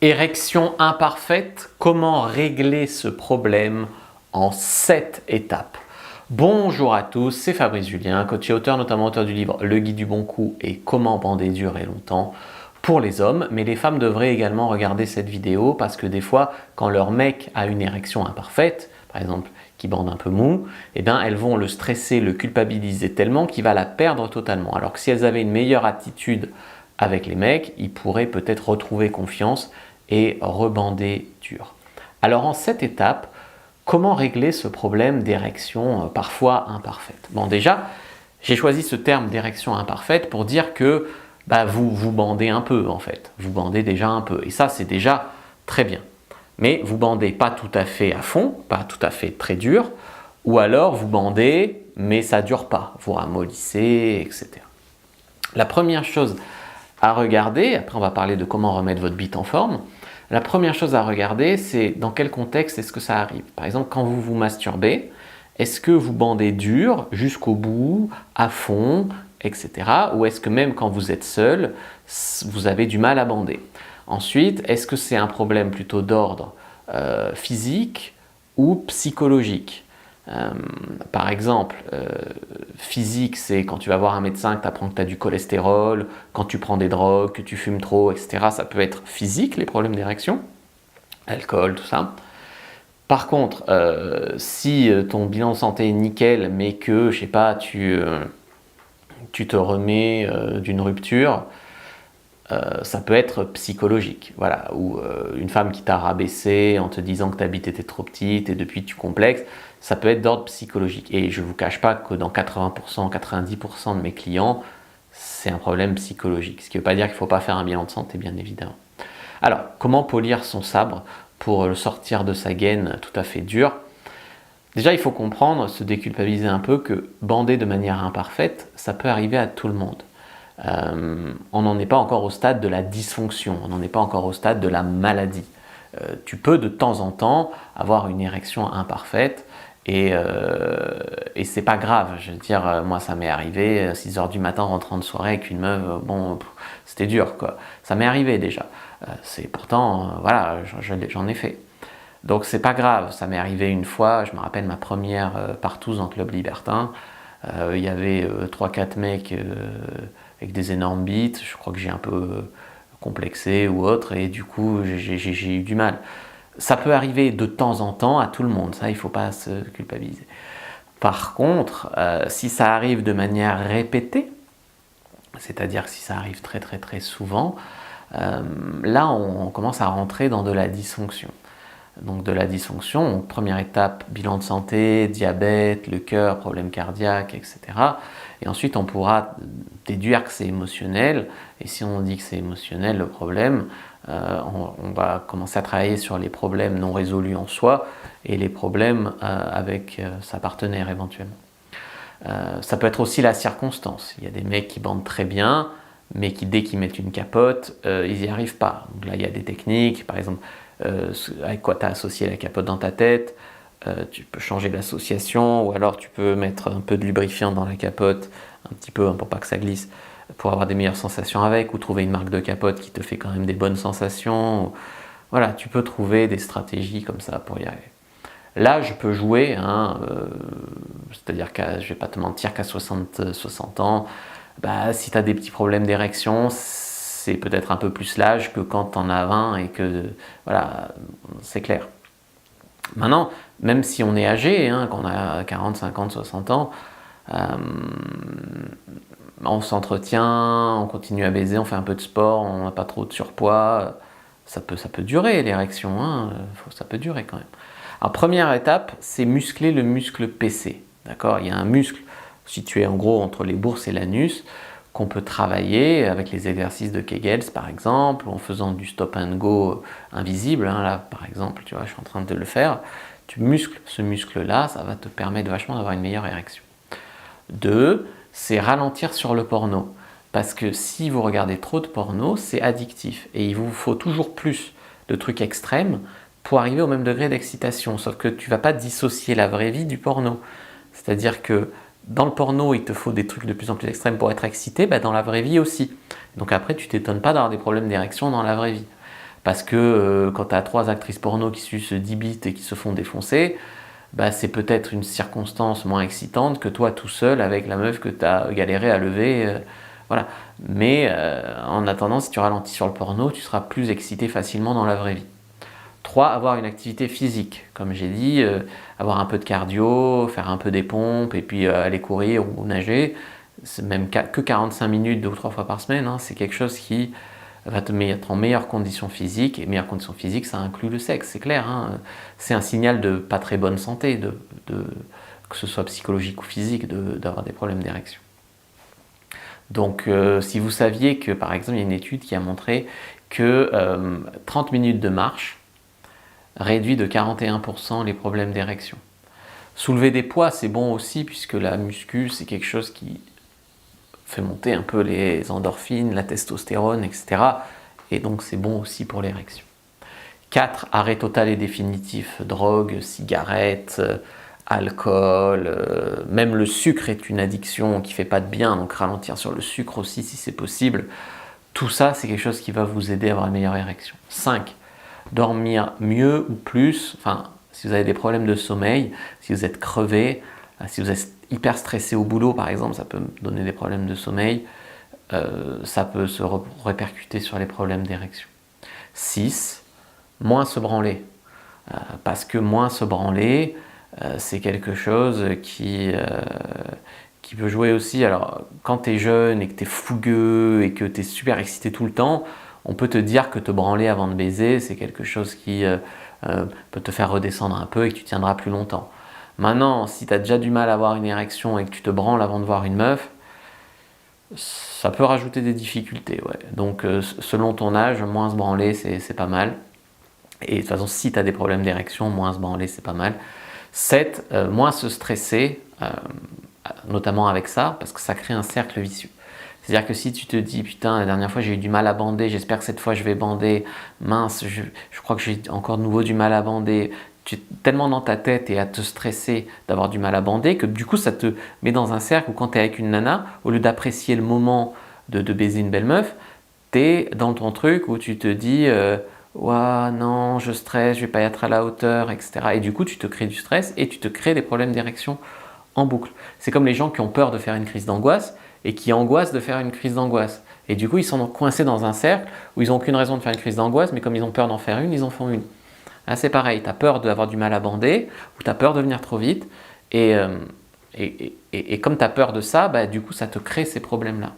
Érection imparfaite, comment régler ce problème en 7 étapes? Bonjour à tous, c'est Fabrice Julien, coach et auteur, notamment auteur du livre Le Guide du Bon Coup et Comment bander dur et longtemps pour les hommes. Mais les femmes devraient également regarder cette vidéo parce que des fois, quand leur mec a une érection imparfaite, par exemple qui bande un peu mou, eh bien elles vont le stresser, le culpabiliser tellement qu'il va la perdre totalement. Alors que si elles avaient une meilleure attitude avec les mecs, ils pourraient peut-être retrouver confiance et rebander dur. Alors en 7 étapes, comment régler ce problème d'érection parfois imparfaite? Bon, déjà, j'ai choisi ce terme d'érection imparfaite pour dire que vous bandez un peu en fait, vous bandez déjà un peu et ça c'est déjà très bien. Mais vous bandez pas tout à fait à fond, pas tout à fait très dur, ou alors vous bandez mais ça dure pas, vous ramollissez, etc. La première chose à regarder, après on va parler de comment remettre votre bite en forme, la première chose à regarder c'est dans quel contexte est-ce que ça arrive. Par exemple quand vous vous masturbez, est-ce que vous bandez dur jusqu'au bout, à fond, etc. Ou est-ce que même quand vous êtes seul, vous avez du mal à bander? Ensuite, est-ce que c'est un problème plutôt d'ordre physique ou psychologique? Par exemple, physique, c'est quand tu vas voir un médecin que tu apprends que tu as du cholestérol, quand tu prends des drogues, que tu fumes trop, etc. Ça peut être physique, les problèmes d'érection, alcool, tout ça. Par contre, si ton bilan de santé est nickel, mais que, je sais pas, tu te remets d'une rupture, ça peut être psychologique, voilà, ou une femme qui t'a rabaissé en te disant que ta bite était trop petite et depuis tu complexes, ça peut être d'ordre psychologique. Et je ne vous cache pas que dans 80%, 90% de mes clients, c'est un problème psychologique. Ce qui ne veut pas dire qu'il ne faut pas faire un bilan de santé, bien évidemment. Alors, comment polir son sabre pour le sortir de sa gaine tout à fait dure? Déjà, il faut comprendre, se déculpabiliser un peu, que bander de manière imparfaite, ça peut arriver à tout le monde. On n'en est pas encore au stade de la dysfonction, on n'en est pas encore au stade de la maladie. Tu peux de temps en temps avoir une érection imparfaite et c'est pas grave. Je veux dire, moi ça m'est arrivé, 6 heures du matin rentrant de soirée avec une meuf, bon, c'était dur quoi. Ça m'est arrivé déjà. C'est pourtant, voilà, j'en ai fait. Donc c'est pas grave, ça m'est arrivé une fois, je me rappelle ma première partouze en club libertin, il y avait 3-4 mecs avec des énormes bites, je crois que j'ai un peu complexé ou autre, et du coup j'ai eu du mal. Ça peut arriver de temps en temps à tout le monde, ça il ne faut pas se culpabiliser. Par contre, si ça arrive de manière répétée, c'est-à-dire si ça arrive très très très souvent, là on commence à rentrer dans de la dysfonction. Donc de la dysfonction, première étape, bilan de santé, diabète, le cœur, problème cardiaque, etc. Et ensuite on pourra déduire que c'est émotionnel, et si on dit que c'est émotionnel le problème, on va commencer à travailler sur les problèmes non résolus en soi et les problèmes avec sa partenaire éventuellement. Ça peut être aussi la circonstance, il y a des mecs qui bandent très bien, mais qui dès qu'ils mettent une capote, ils n'y arrivent pas. Donc là il y a des techniques, par exemple, avec quoi tu as associé la capote dans ta tête, tu peux changer l'association, ou alors tu peux mettre un peu de lubrifiant dans la capote, un petit peu pour pas que ça glisse, pour avoir des meilleures sensations avec, ou trouver une marque de capote qui te fait quand même des bonnes sensations. Voilà, tu peux trouver des stratégies comme ça pour y arriver. Là, je peux jouer, hein, c'est-à-dire que je vais pas te mentir qu'à 60 ans, si tu as des petits problèmes d'érection, c'est peut-être un peu plus l'âge que quand tu en as 20 et que, voilà, c'est clair. Maintenant, même si on est âgé, hein, qu'on a 40, 50, 60 ans, on s'entretient, on continue à baiser, on fait un peu de sport, on n'a pas trop de surpoids, ça peut durer l'érection, hein, ça peut durer quand même. Alors première étape, c'est muscler le muscle PC, d'accord? Il y a un muscle situé en gros entre les bourses et l'anus qu'on peut travailler avec les exercices de Kegels par exemple, en faisant du stop and go invisible, hein, là par exemple, tu vois, je suis en train de le faire, tu muscles ce muscle-là, ça va te permettre vachement d'avoir une meilleure érection. 2, c'est ralentir sur le porno, parce que si vous regardez trop de porno, c'est addictif, et il vous faut toujours plus de trucs extrêmes pour arriver au même degré d'excitation, sauf que tu ne vas pas dissocier la vraie vie du porno, c'est-à-dire que dans le porno, il te faut des trucs de plus en plus extrêmes pour être excité, dans la vraie vie aussi. Donc après, tu t'étonnes pas d'avoir des problèmes d'érection dans la vraie vie. Parce que quand tu as 3 actrices porno qui se 10 bits et qui se font défoncer, bah, c'est peut-être une circonstance moins excitante que toi tout seul avec la meuf que tu as galéré à lever. Voilà. Mais en attendant, si tu ralentis sur le porno, tu seras plus excité facilement dans la vraie vie. 3. Avoir une activité physique. Comme j'ai dit, avoir un peu de cardio, faire un peu des pompes et puis aller courir ou nager. C'est même que 45 minutes 2 ou 3 fois par semaine. Hein, c'est quelque chose qui va te mettre en meilleures conditions physiques. Et meilleures conditions physiques, ça inclut le sexe, c'est clair. Hein. C'est un signal de pas très bonne santé, que ce soit psychologique ou physique, d'avoir des problèmes d'érection. Donc si vous saviez que, par exemple, il y a une étude qui a montré que 30 minutes de marche réduit de 41% les problèmes d'érection. Soulever des poids, c'est bon aussi, puisque la muscu, c'est quelque chose qui fait monter un peu les endorphines, la testostérone, etc. Et donc c'est bon aussi pour l'érection. 4. Arrêt total et définitif. Drogue, cigarettes, alcool, même le sucre est une addiction qui ne fait pas de bien, donc ralentir sur le sucre aussi si c'est possible. Tout ça, c'est quelque chose qui va vous aider à avoir une meilleure érection. 5. Dormir mieux ou plus, enfin, si vous avez des problèmes de sommeil, si vous êtes crevé, si vous êtes hyper stressé au boulot par exemple, ça peut donner des problèmes de sommeil, ça peut se répercuter sur les problèmes d'érection. 6. Moins se branler, parce que moins se branler, c'est quelque chose qui peut jouer aussi. Alors quand tu es jeune et que tu es fougueux et que tu es super excité tout le temps, on peut te dire que te branler avant de baiser, c'est quelque chose qui peut te faire redescendre un peu et que tu tiendras plus longtemps. Maintenant, si tu as déjà du mal à avoir une érection et que tu te branles avant de voir une meuf, ça peut rajouter des difficultés. Ouais. Donc selon ton âge, moins se branler, c'est pas mal. Et de toute façon, si tu as des problèmes d'érection, moins se branler, c'est pas mal. 7. Moins se stresser, notamment avec ça, parce que ça crée un cercle vicieux. C'est-à-dire que si tu te dis, putain, la dernière fois j'ai eu du mal à bander, j'espère que cette fois je vais bander, mince, je crois que j'ai encore de nouveau du mal à bander, tu es tellement dans ta tête et à te stresser d'avoir du mal à bander que du coup ça te met dans un cercle où quand tu es avec une nana, au lieu d'apprécier le moment de baiser une belle meuf, tu es dans ton truc où tu te dis ouah non, je stresse, je vais pas être à la hauteur, etc. Et du coup tu te crées du stress et tu te crées des problèmes d'érection en boucle. C'est comme les gens qui ont peur de faire une crise d'angoisse et qui angoissent de faire une crise d'angoisse. Et du coup, ils sont coincés dans un cercle où ils n'ont aucune raison de faire une crise d'angoisse, mais comme ils ont peur d'en faire une, ils en font une. Là, c'est pareil, tu as peur d'avoir du mal à bander, ou tu as peur de venir trop vite, et comme tu as peur de ça, bah, du coup, ça te crée ces problèmes-là.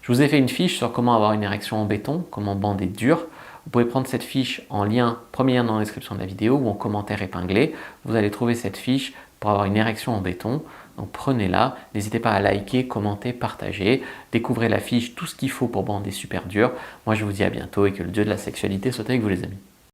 Je vous ai fait une fiche sur comment avoir une érection en béton, comment bander dur. Vous pouvez prendre cette fiche en lien, premier lien dans la description de la vidéo ou en commentaire épinglé. Vous allez trouver cette fiche pour avoir une érection en béton. Donc prenez-la, n'hésitez pas à liker, commenter, partager, découvrez la fiche, tout ce qu'il faut pour bander super dur. Moi je vous dis à bientôt et que le dieu de la sexualité soit avec vous les amis.